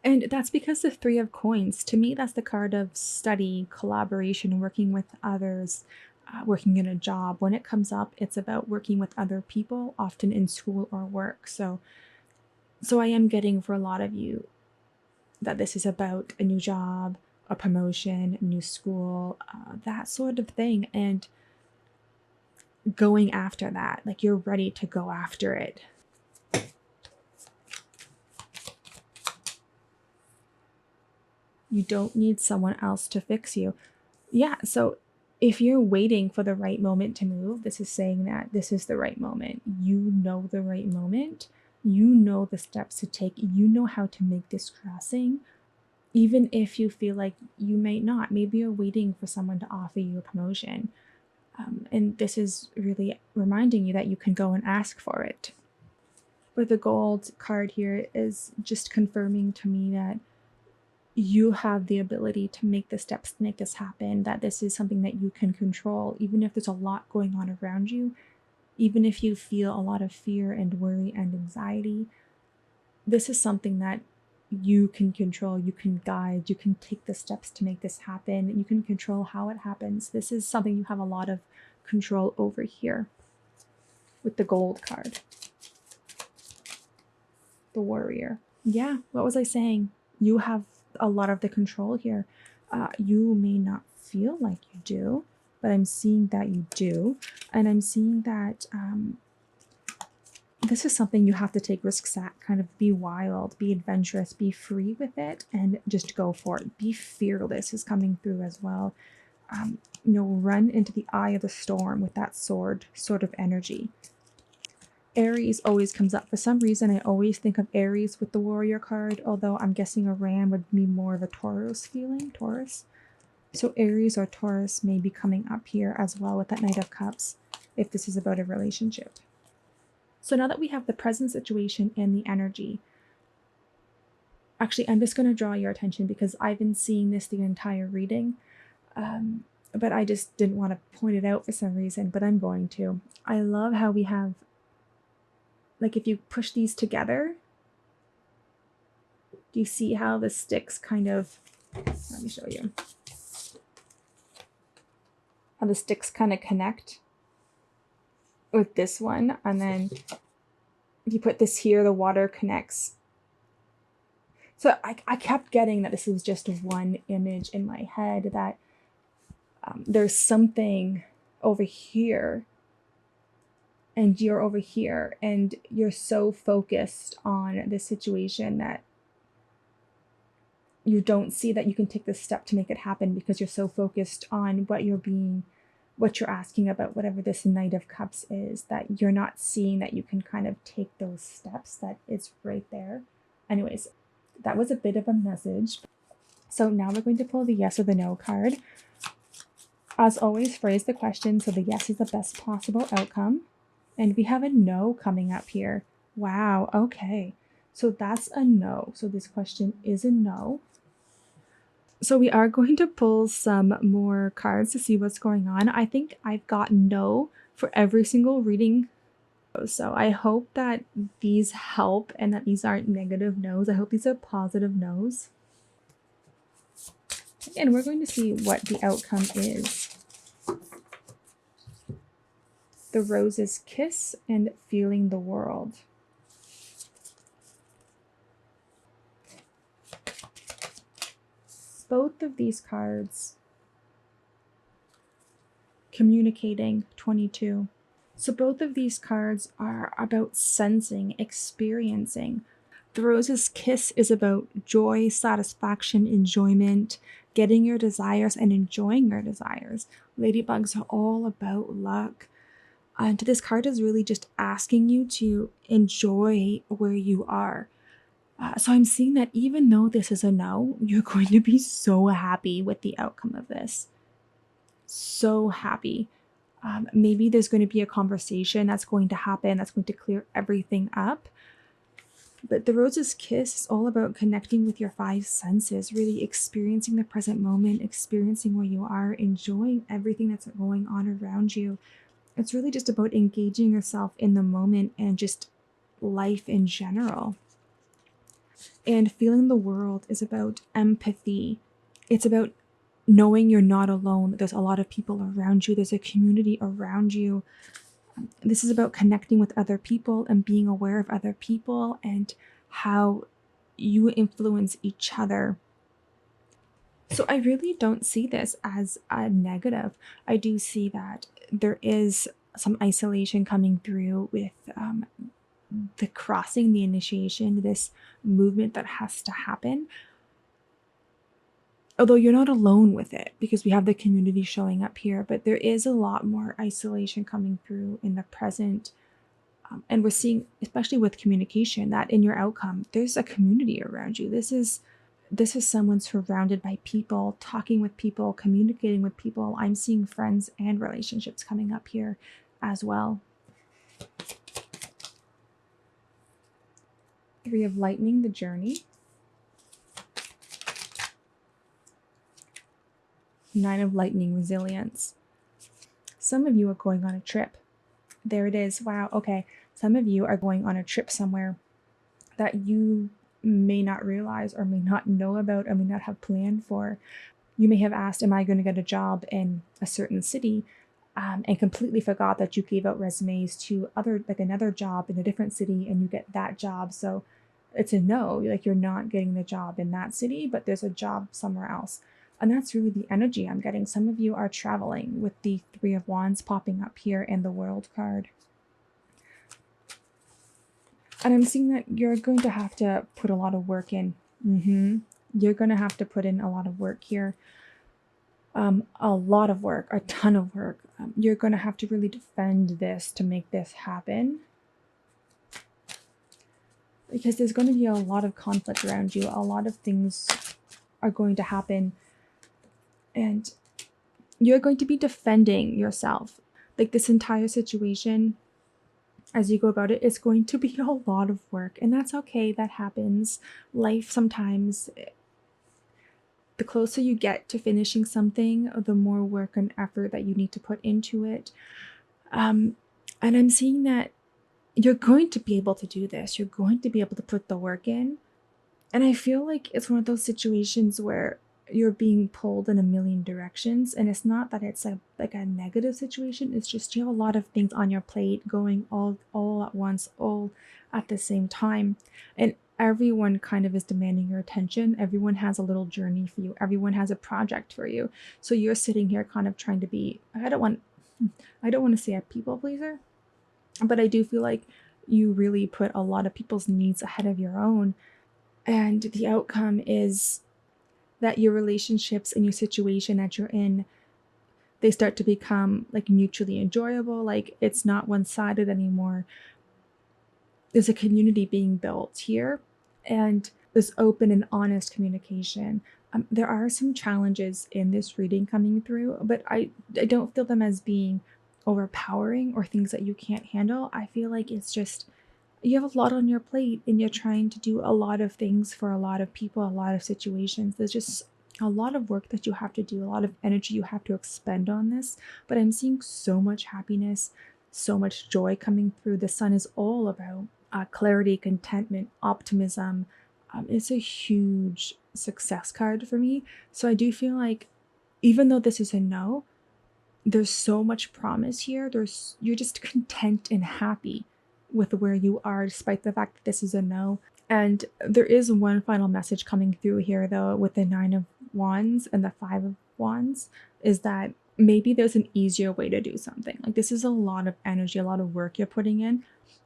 And that's because the Three of Coins, to me, that's the card of study, collaboration, working with others, working in a job. When it comes up, it's about working with other people, often in school or work. So I am getting for a lot of you that this is about a new job, a promotion, a new school, that sort of thing. And going after that, like you're ready to go after it. You don't need someone else to fix you. Yeah, so if you're waiting for the right moment to move, this is saying that this is the right moment. You know the right moment. You know the steps to take. You know how to make this crossing. Even if you feel like you might not. Maybe you're waiting for someone to offer you a promotion. And this is really reminding you that you can go and ask for it. But the gold card here is just confirming to me that you have the ability to make the steps to make this happen, that this is something that you can control, even if there's a lot going on around you, even if you feel a lot of fear and worry and anxiety. This is something that you can control, you can guide, you can take the steps to make this happen, you can control how it happens. This is something you have a lot of control over here with the gold card. The Warrior. Yeah, what was I saying? You have a lot of the control here. You may not feel like you do, but I'm seeing that you do. And I'm seeing that this is something you have to take risks at. Kind of be wild, be adventurous, be free with it, and just go for it. Be fearless is coming through as well. Run into the eye of the storm with that sword sort of energy. Aries always comes up. For some reason, I always think of Aries with the Warrior card, although I'm guessing a Ram would be more of a Taurus feeling, Taurus. So Aries or Taurus may be coming up here as well with that Knight of Cups, if this is about a relationship. So now that we have the present situation and the energy, actually, I'm just going to draw your attention because I've been seeing this the entire reading, but I just didn't want to point it out for some reason, but I'm going to. I love how we have, like if you push these together, do you see how the sticks kind of, let me show you, how the sticks kind of connect with this one, and then if you put this here, the water connects. So I kept getting that this was just one image in my head, that there's something over here and you're over here and you're so focused on this situation that you don't see that you can take this step to make it happen because you're so focused on what you're asking about, whatever this Knight of Cups is, that you're not seeing that you can kind of take those steps, that it's right there. Anyways, that was a bit of a message. So now we're going to pull the yes or the no card. As always, phrase the question so the yes is the best possible outcome. And we have a no coming up here. Wow, okay. So that's a no. So this question is a no. So we are going to pull some more cards to see what's going on. I think I've got no for every single reading. So I hope that these help and that these aren't negative no's. I hope these are positive no's. And we're going to see what the outcome is. The Rose's Kiss and Feeling the World. Both of these cards communicating 22. So both of these cards are about sensing, experiencing. The Rose's Kiss is about joy, satisfaction, enjoyment, getting your desires and enjoying your desires. Ladybugs are all about luck. And this card is really just asking you to enjoy where you are. So I'm seeing that even though this is a no, you're going to be so happy with the outcome of this. So happy. Maybe there's going to be a conversation that's going to happen that's going to clear everything up. But the Rose's Kiss is all about connecting with your five senses, really experiencing the present moment, experiencing where you are, enjoying everything that's going on around you. It's really just about engaging yourself in the moment and just life in general. And feeling the world is about empathy. It's about knowing you're not alone. There's a lot of people around you. There's a community around you. This is about connecting with other people and being aware of other people and how you influence each other. So I really don't see this as a negative. I do see that there is some isolation coming through with the crossing, the initiation, this movement that has to happen. Although you're not alone with it because we have the community showing up here, but there is a lot more isolation coming through in the present. And we're seeing, especially with communication, that in your outcome, there's a community around you. This is someone surrounded by people, talking with people, communicating with people. I'm seeing friends and relationships coming up here as well. Three of Lightning, the journey. Nine of Lightning, resilience. Some of you are going on a trip. There it is. Wow. Okay. Some of you are going on a trip somewhere that you may not realize or may not know about or may not have planned for. You may have asked, am I going to get a job in a certain city? And completely forgot that you gave out resumes to another job in a different city and you get that job. So it's a no, like you're not getting the job in that city, but there's a job somewhere else. And that's really the energy I'm getting. Some of you are traveling with the Three of Wands popping up here and the World card. And I'm seeing that you're going to have to put a lot of work in. You're going to have to put in a lot of work here. A lot of work, a ton of work. You're going to have to really defend this to make this happen. Because there's going to be a lot of conflict around you. A lot of things are going to happen. And you're going to be defending yourself. Like this entire situation, as you go about it, it's going to be a lot of work. And that's okay. That happens. Life sometimes, the closer you get to finishing something, the more work and effort that you need to put into it. And I'm seeing that you're going to be able to do this. You're going to be able to put the work in. And I feel like it's one of those situations where you're being pulled in a million directions. And it's not that it's like a negative situation. It's just you have a lot of things on your plate going all at once, all at the same time. And everyone kind of is demanding your attention. Everyone has a little journey for you. Everyone has a project for you. So you're sitting here kind of trying to be, I don't want to say a people pleaser, but I do feel like you really put a lot of people's needs ahead of your own. And the outcome is that your relationships and your situation that you're in, they start to become like mutually enjoyable. Like it's not one-sided anymore. There's a community being built here and there's open and honest communication. There are some challenges in this reading coming through, but I don't feel them as being overpowering or things that you can't handle. I feel like it's just you have a lot on your plate and you're trying to do a lot of things for a lot of people, a lot of situations. There's just a lot of work that you have to do, a lot of energy you have to expend on this. But I'm seeing so much happiness, so much joy coming through. The sun is all about clarity, contentment, optimism. It's a huge success card for me. So I do feel like even though this is a no, there's so much promise here. You're just content and happy with where you are, despite the fact that this is a no. And there is one final message coming through here, though, with the Nine of Wands and the Five of Wands, is that maybe there's an easier way to do something. Like this is a lot of energy, a lot of work you're putting in.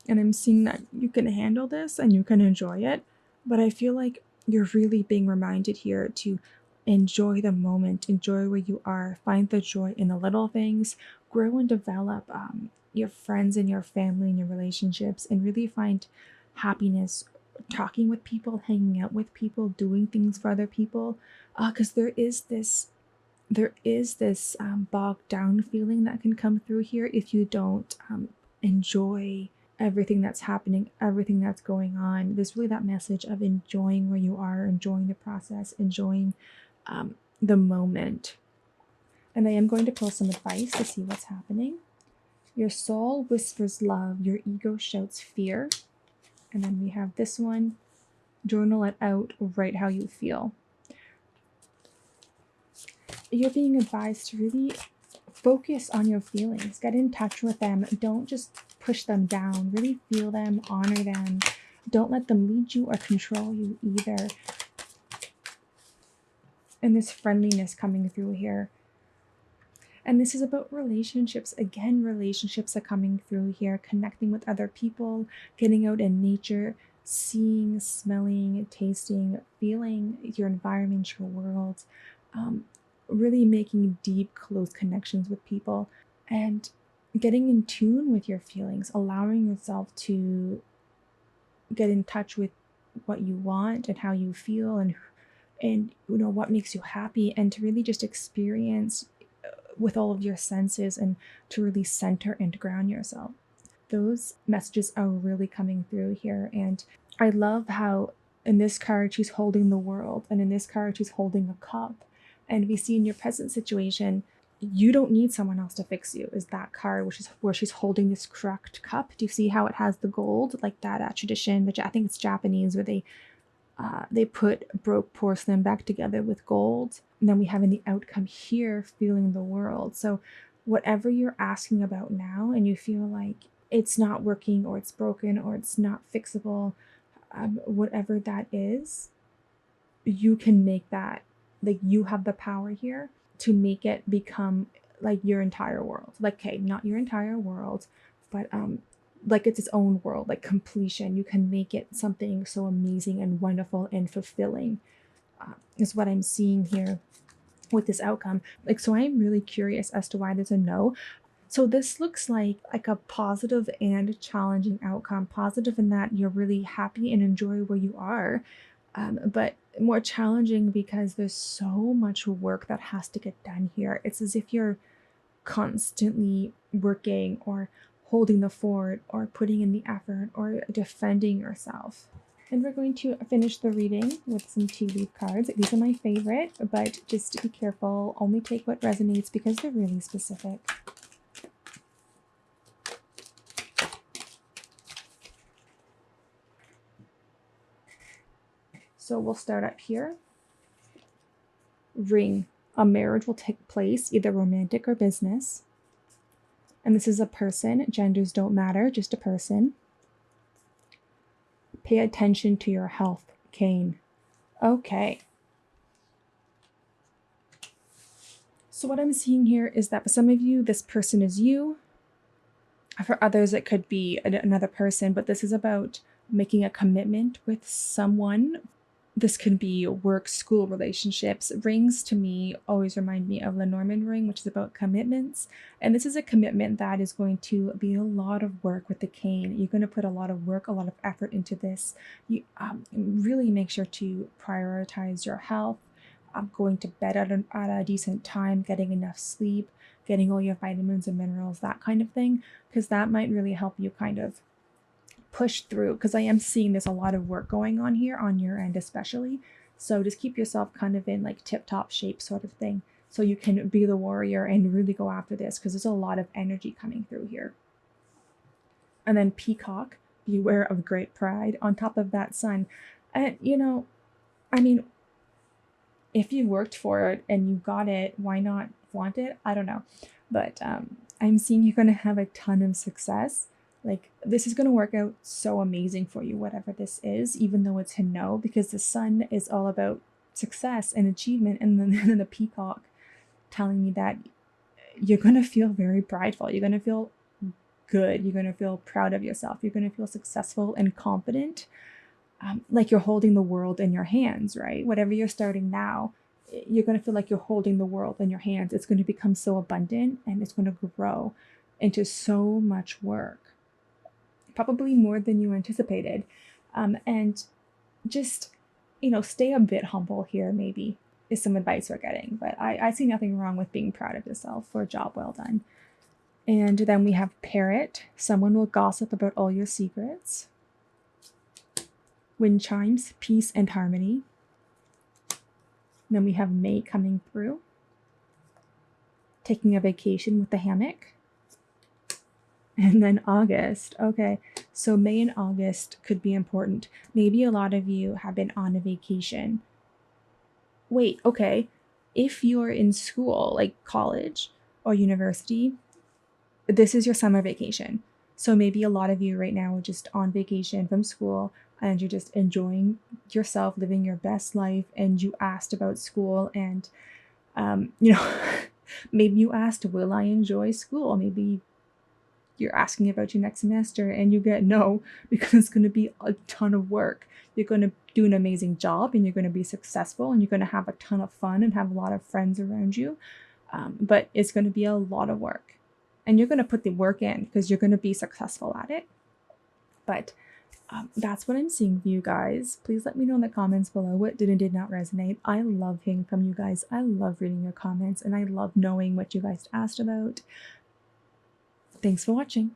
And I'm seeing that you can handle this and you can enjoy it. But I feel like you're really being reminded here to enjoy the moment, enjoy where you are, find the joy in the little things, grow and develop your friends and your family and your relationships, and really find happiness talking with people, hanging out with people, doing things for other people, because there is this bogged down feeling that can come through here if you don't enjoy everything that's happening, everything that's going on. There's really that message of enjoying where you are, enjoying the process, enjoying the moment. And I am going to pull some advice to see what's happening. Your soul whispers love, your ego shouts fear. And then we have this one, journal it out, write how you feel. You're being advised to really focus on your feelings, get in touch with them. Don't just push them down, really feel them, honor them. Don't let them lead you or control you either. And this friendliness coming through here. And this is about relationships. Again, relationships are coming through here, connecting with other people, getting out in nature, seeing, smelling, tasting, feeling your environment, your world, really making deep, close connections with people, and getting in tune with your feelings, allowing yourself to get in touch with what you want and how you feel, and what makes you happy, and to really just experience with all of your senses, and to really center and ground yourself. Those messages are really coming through here. And I love how in this card she's holding the world, and in this card she's holding a cup. And we see in your present situation, you don't need someone else to fix you, is that card, which is where she's holding this cracked cup. Do you see how it has the gold, like that tradition, which I think it's Japanese, where they put broke porcelain back together with gold. And then we have in the outcome here, feeling the world. So whatever you're asking about now, and you feel like it's not working, or it's broken, or it's not fixable, whatever that is, you can make that, like, you have the power here to make it become like your entire world. Like, okay, not your entire world, but like it's its own world, like completion. You can make it something so amazing and wonderful and fulfilling, is what I'm seeing here with this outcome. Like, so I'm really curious as to why there's a no. So this looks like a positive and challenging outcome. Positive in that you're really happy and enjoy where you are, but more challenging because there's so much work that has to get done here. It's as if you're constantly working, or holding the fort, or putting in the effort, or defending yourself. And we're going to finish the reading with some tea leaf cards. These are my favorite, but just be careful. Only take what resonates because they're really specific. So we'll start up here. Ring. A marriage will take place, either romantic or business. And this is a person. Genders don't matter, just a person. Pay attention to your health. Cane. Okay. So what I'm seeing here is that for some of you, this person is you. For others, it could be another person, but this is about making a commitment with someone. This can be work, school, relationships. Rings to me always remind me of Lenormand ring, which is about commitments. And this is a commitment that is going to be a lot of work with the cane. You're going to put a lot of work, a lot of effort into this. You really make sure to prioritize your health, going to bed at a decent time, getting enough sleep, getting all your vitamins and minerals, that kind of thing, because that might really help you kind of push through, because I am seeing there's a lot of work going on here on your end especially. So just keep yourself kind of in like tip-top shape sort of thing, so you can be the warrior and really go after this, because there's a lot of energy coming through here. And then peacock, beware of great pride on top of that sun. And I mean, if you worked for it and you got it, why not flaunt it? I don't know. But I'm seeing you're going to have a ton of success. Like, this is going to work out so amazing for you, whatever this is, even though it's a no, because the sun is all about success and achievement. And then the peacock telling me that you're going to feel very prideful. You're going to feel good. You're going to feel proud of yourself. You're going to feel successful and confident. Like you're holding the world in your hands, right? Whatever you're starting now, you're going to feel like you're holding the world in your hands. It's going to become so abundant, and it's going to grow into so much work, probably more than you anticipated. And just, stay a bit humble here, maybe, is some advice we're getting. But I see nothing wrong with being proud of yourself for a job well done. And then we have Parrot. Someone will gossip about all your secrets. Wind chimes, peace and harmony. Then we have May coming through. Taking a vacation with the hammock. And then August. Okay, so May and August could be important. Maybe a lot of you have been on a vacation. Wait, okay. If you're in school, like college or university, this is your summer vacation. So maybe a lot of you right now are just on vacation from school and you're just enjoying yourself, living your best life, and you asked about school, and maybe you asked, will I enjoy school? Maybe you're asking about your next semester and you get no, because it's going to be a ton of work. You're going to do an amazing job and you're going to be successful and you're going to have a ton of fun and have a lot of friends around you. But it's going to be a lot of work, and you're going to put the work in because you're going to be successful at it. But that's what I'm seeing for you guys. Please let me know in the comments below what did and did not resonate. I love hearing from you guys. I love reading your comments, and I love knowing what you guys asked about. Thanks for watching.